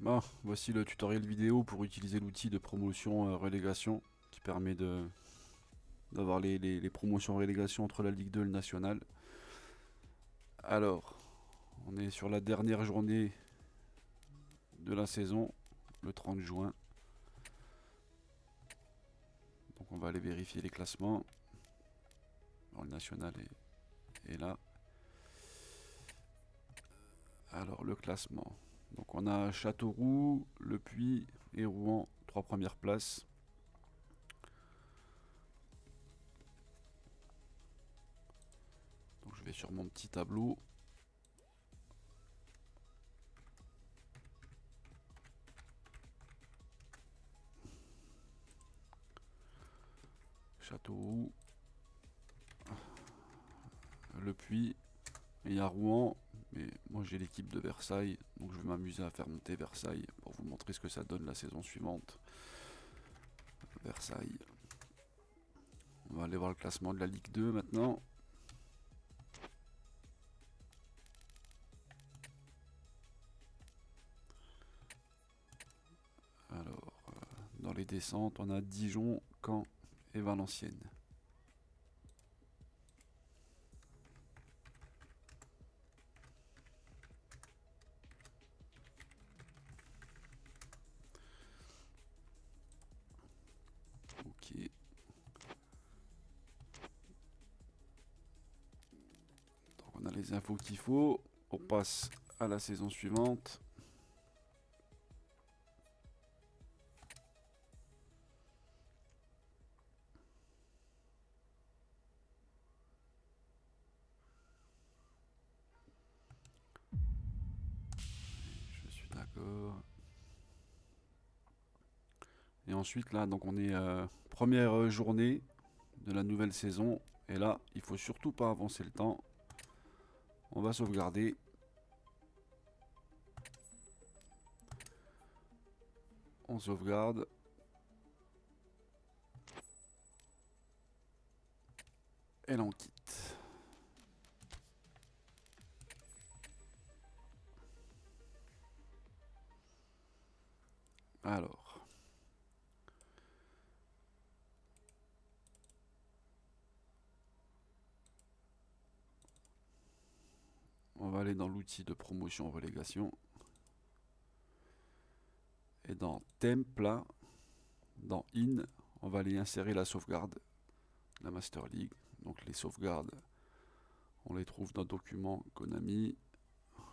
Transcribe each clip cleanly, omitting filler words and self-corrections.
Bon, voici le tutoriel vidéo pour utiliser l'outil de promotion relégation qui permet d'avoir les promotions relégation entre la Ligue 2 et le National. Alors, on est sur la dernière journée de la saison, le 30 juin. Donc on va aller vérifier les classements. Alors, le National est là. Alors le classement. Donc on a Châteauroux, Le Puy et Rouen, 3 premières places. Donc je vais sur mon petit tableau. Châteauroux, Le Puy, et il y a Rouen, mais moi j'ai l'équipe de Versailles, donc je vais m'amuser à faire monter Versailles pour vous montrer ce que ça donne la saison suivante. Versailles. On va aller voir le classement de la Ligue 2 maintenant. Alors, dans les descentes, on a Dijon, Caen et Valenciennes. Ok. Donc on a les infos qu'il faut. On passe à la saison suivante. Je suis d'accord. Et ensuite là, donc on est première journée de la nouvelle saison. Et là, il faut surtout pas avancer le temps. On va sauvegarder. On sauvegarde. Et là on quitte. Alors. On va aller dans l'outil de promotion relégation. Et dans Temp là, dans In, on va aller insérer la sauvegarde, la Master League. Donc les sauvegardes, on les trouve dans Documents Konami.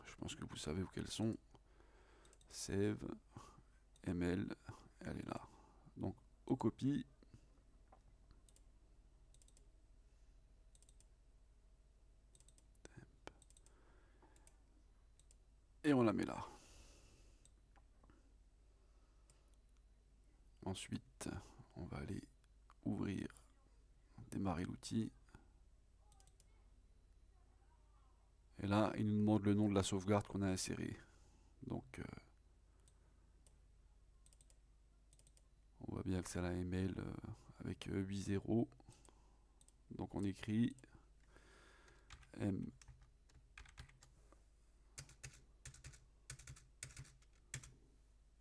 Je pense que vous savez où qu'elles sont. Save, ML, elle est là. Donc aux copies. Et on la met là. Ensuite, on va aller ouvrir, démarrer l'outil. Et là, il nous demande le nom de la sauvegarde qu'on a insérée. Donc, on voit bien que c'est la email avec 8 zéros. Donc on écrit M.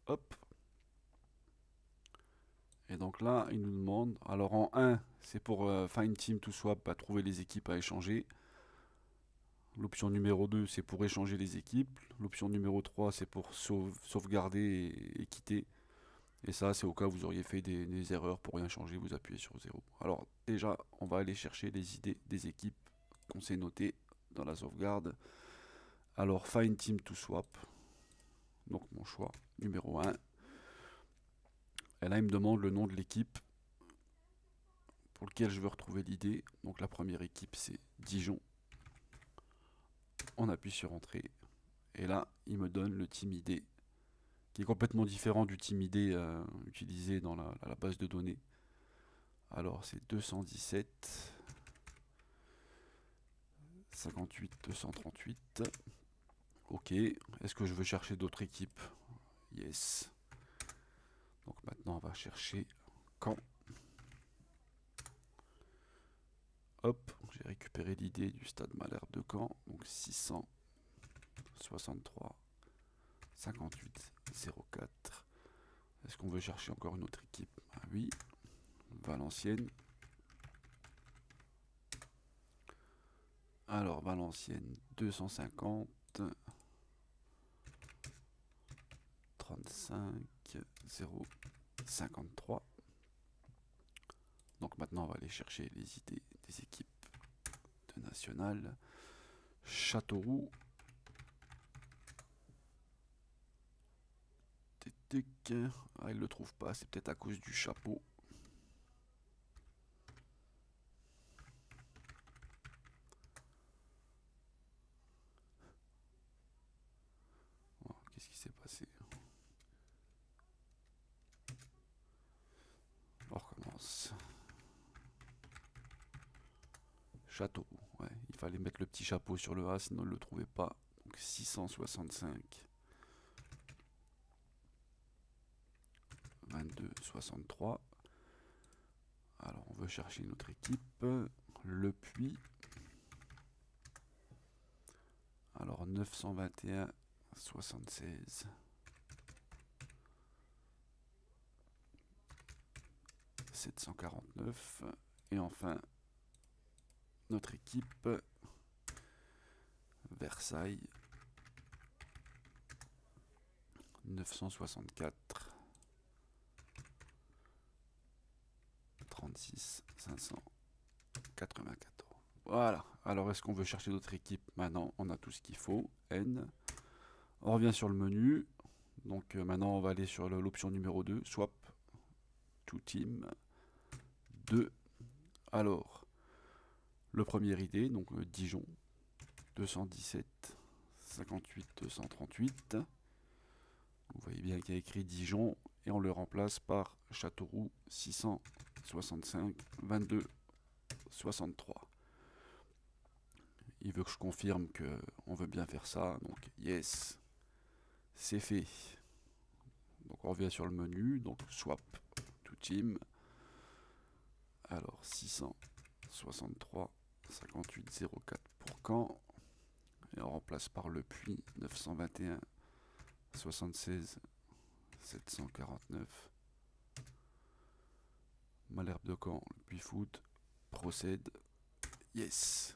Hop. Et donc là, il nous demande, alors en 1, c'est pour Find Team to Swap, à trouver les équipes à échanger. L'option numéro 2, c'est pour échanger les équipes. L'option numéro 3, c'est pour sauvegarder et quitter. Et ça, c'est au cas où vous auriez fait des erreurs pour rien changer, vous appuyez sur 0. Alors déjà, on va aller chercher les idées des équipes qu'on s'est notées dans la sauvegarde. Alors, Find Team to Swap. Donc mon choix numéro 1. Et là, il me demande le nom de l'équipe pour lequel je veux retrouver l'idée. Donc la première équipe, c'est Dijon. On appuie sur Entrée. Et là, il me donne le team ID, qui est complètement différent du team ID utilisé dans la base de données. Alors, c'est 217 58 238. Ok. Est-ce que je veux chercher d'autres équipes? Yes. Donc maintenant, on va chercher Caen. Hop, j'ai récupéré l'idée du stade Malherbe de Caen. Donc 663 58 04. Est-ce qu'on veut chercher encore une autre équipe? Ah oui, Valenciennes. Alors Valenciennes 250 35 053. Donc maintenant on va aller chercher les idées des équipes de nationales. Châteauroux. Ah, il le trouve pas, c'est peut-être à cause du chapeau. Oh, qu'est-ce qui s'est passé? On recommence. Châteauroux, ouais, il fallait mettre le petit chapeau sur le A, sinon il ne le trouvait pas. Donc 665. 22, 63. Alors on veut chercher une autre équipe. Le Puy. Alors 921, 76. 749. Et enfin, notre équipe Versailles. 964. 36 594. Voilà. Alors, est-ce qu'on veut chercher d'autres équipes? Maintenant, on a tout ce qu'il faut. N. On revient sur le menu. Donc, maintenant, on va aller sur l'option numéro 2. Swap to team 2. Alors, le premier ID, donc Dijon. 217 58 238. Vous voyez bien qu'il y a écrit Dijon. Et on le remplace par Châteauroux 665 22 63. Il veut que je confirme qu'on veut bien faire ça. Donc yes, c'est fait. Donc on revient sur le menu. Donc swap to team. Alors 663 58 04 pour Caen. Et on remplace par le Puy 921 76 749. Malherbe de Caen, le Puy Foot procède. Yes.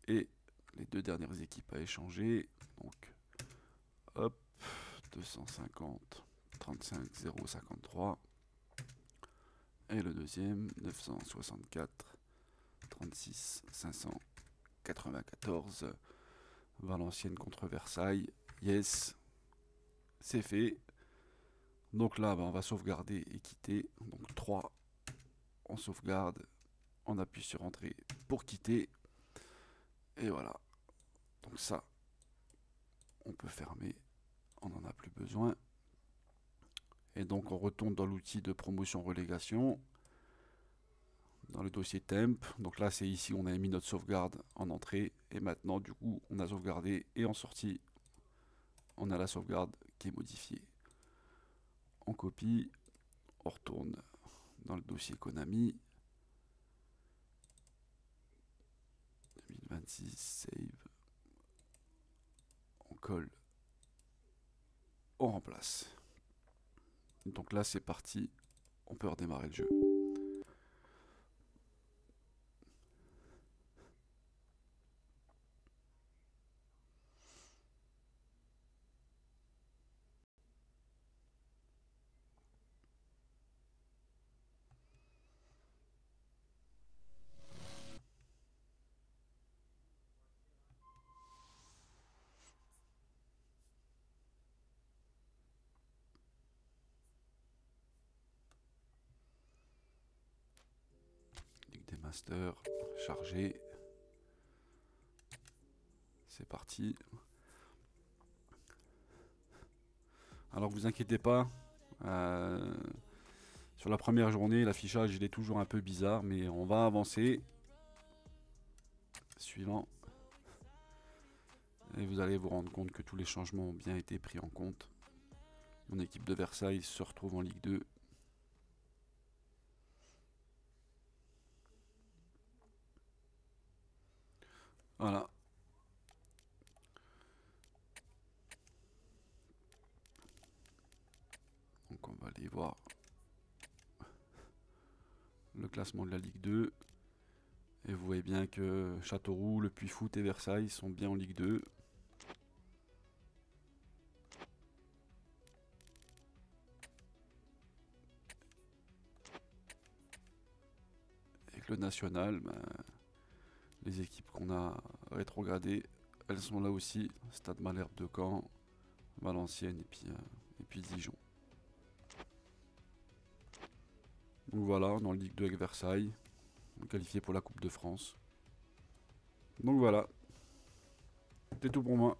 Et les deux dernières équipes à échanger. Donc, hop, 250 35 053. Et le deuxième, 964 36 594. Valenciennes contre Versailles. Yes. C'est fait. Donc là, on va sauvegarder et quitter. Donc 3, on sauvegarde. On appuie sur Entrée pour quitter. Et voilà. Donc ça, on peut fermer. On n'en a plus besoin. Et donc on retourne dans l'outil de promotion-relégation. Dans le dossier temp. Donc là, c'est ici, on a mis notre sauvegarde en entrée. Et maintenant, du coup, on a sauvegardé et en sortie, on a la sauvegarde qui est modifiée. On copie. On retourne dans le dossier Konami. 2026, save. On colle. On remplace. Donc là, c'est parti. On peut redémarrer le jeu. Ligue des Masters, chargé. C'est parti. Alors vous inquiétez pas, sur la première journée, l'affichage il est toujours un peu bizarre, mais on va avancer. Suivant. Et vous allez vous rendre compte que tous les changements ont bien été pris en compte. Mon équipe de Versailles se retrouve en Ligue 2. Voilà. et voir le classement de la Ligue 2. Et vous voyez bien que Châteauroux, Le Puy-Foot et Versailles sont bien en Ligue 2. Et que le national, ben, les équipes qu'on a rétrogradées, elles sont là aussi. Stade Malherbe de Caen, Valenciennes et puis Dijon. Donc voilà, on est en Ligue 2 avec Versailles, qualifié pour la Coupe de France. Donc voilà, c'est tout pour moi.